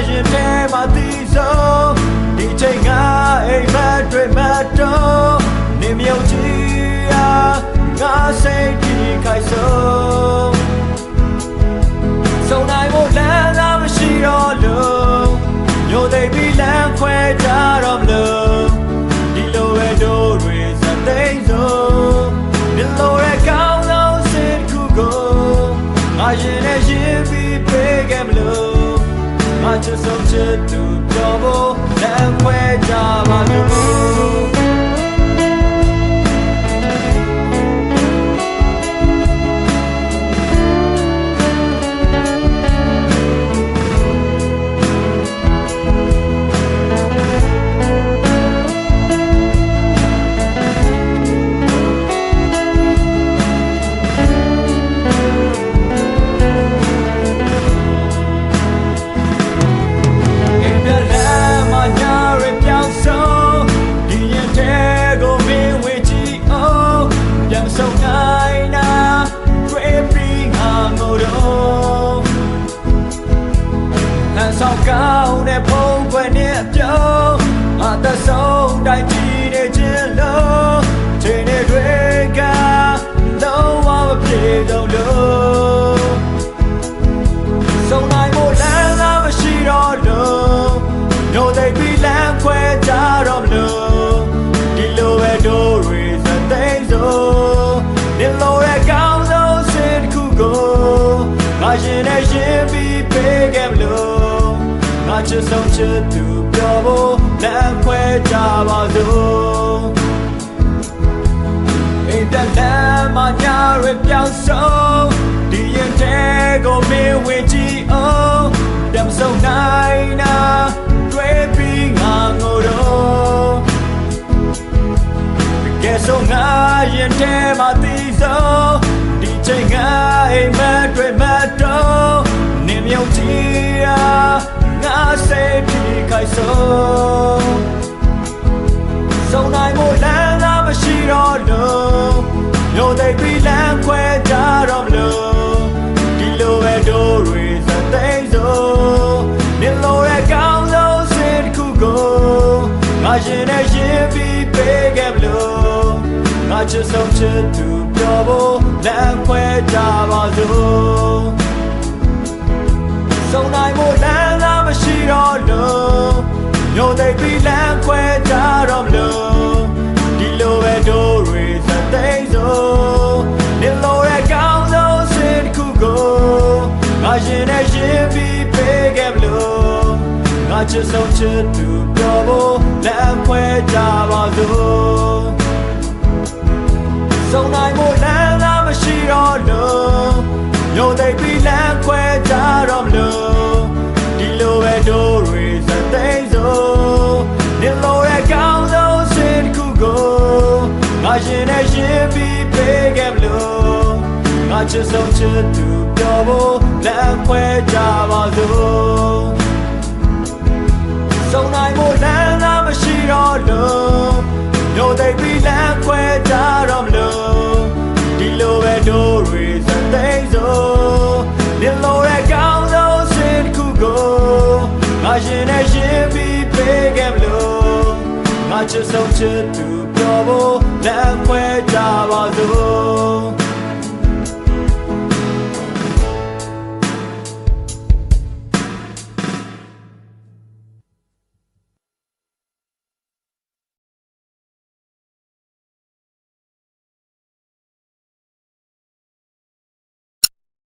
ရင်ထဲမှာတည်ဆုံးဒီချိန်ငါအိမ်မက်တွေမတော့နေမြုပ်ကြည့်ရာငါစိတ်ဒီခိုင်ဆုံးဆုံးနိုင်ဖို့လမ်းသာမရှိတော့လို့ညိုသိပြီးလမ်းခွဲကြတော့မလို့ဒီလိုပဲတို့တွေစသိမ်းဆုံးဒီလိုရဲ့ကောင်းဆုံးစစ်ခုကိုငါရင်နဲ့ရင်ပြီးပေးခဲ့မလို့ငါချစ်ဆုံးချစ်သူပြောဖို့လမ်းခွဲကြပါလို့ဆောက်ကောင်းတဲ့ဖုံးခွဲနဲ့အပြုံးအသက်ဆုံးတိုင်းပြည်နေခြင်းလို့ချိန်တွေကလုံးဝမပြေတော့လို့ဆုံးနိုင်ဖို့လမ်းသာမရှိတော့လို့ညိုသိပြီးလမ်းခွဲကြတော့မလို့ဒီလိုပဲတို့တွေစသိမ်းဆုံးဒီလိုရဲ့ကောင်းဆုံးစစ်တစ်ခုကိုငါရင်နဲ့ရင်ပြီးပေးခဲ့မလို့ငါချစ်ဆုံးချစ်သူပြောဖို့လမ်းခွဲကြပါစို့အိမ်ပြန်လမ်းမှာညတွေပြောင်းဆုံးဒီရင်တဲကိုမင်းဝင်ကြည့်အောင်ပြန်မဆုံးနိုင်နာတွေ့ပြီးငါငိုတော့ကဲဆုံးငါရင်တဲမှာတည်ဆုံးဒီချိန်ငါအိမ်မက်တွေမတော့နေမြုပ်ကြည့်ရာငါစိတ်ဒီခိုင်ဆုံးဆုံးနိုင်ဖို့လမ်းသာမရှိတော့လို့ညိုသိပြီးလမ်းခွဲကြတော့မလို့ဒီလိုပဲတို့တွေစသိမ်းဆုံးဒီလိုရဲ့ကောင်းဆုံးစစ်တစ်ခုကိုငါရင်နဲ့ရင်ပြီးပေးခဲ့မလို့ငါချစ်ဆုံးချစ်သူပြောဖို့လမ်းခွဲကြပါစို့ဆုံးနိုင်ဖို့လမ်းသာမရှိတော့လို့ညိုသိပြီးလမ်းခွဲကြတော့မလို့ဒီလိုပဲတို့တွေစသိမ်းဆုံးဒီလိုရဲ့ကောင်းဆုံးစစ်တစ်ခုကိုငါရင်နဲ့ရင်ပြီးပေးခဲ့မလို့ငါချစ်ဆုံးချစ်သူပြောဖို့လမ်းခွဲကြပါစို့ဆုံးနိုင်ဖို့လမ်းသာမရှိတော့လို့ညိုသိပြီးလမ်းခွဲကြတော့မလို့ဒီလိုပဲတို့တွေစသိမ်းဆုံးဒီလိုရဲ့ကောင်းဆုံးစစ်တစ်ခုကိုငါရင်နဲ့ရင်ပြီးပေးခဲ့မလို့ငါချစ်ဆုံးချစ်သူပြောဖို့လမ်းခွဲကြပါစို့ဆုံးနိုင်ဖို့လမ်းသာမရှိတော့လို့ညိုသိပြီးလမ်းခွဲကြတော့မလို့ဒီလိုပဲတို့တွေစသိမ်းဆုံးဒီလိုရဲ့ကောင်းဆုံးစစ်တစ်ခုကိုငါရင်နဲ့ရင်ပြီးပေးခဲ့မလို့ငါချစ်ဆုံးချစ်သူပြောဖို့လမ်းခွဲကြပါစို့